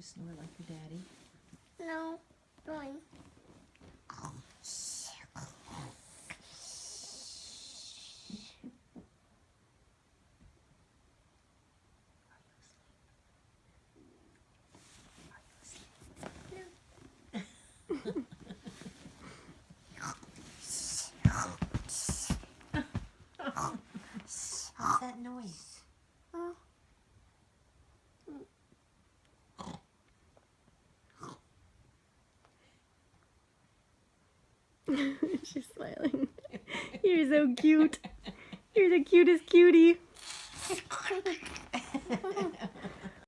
you snore like your daddy? No. Going. What's that noise? Oh. She's smiling. You're so cute. You're the cutest cutie.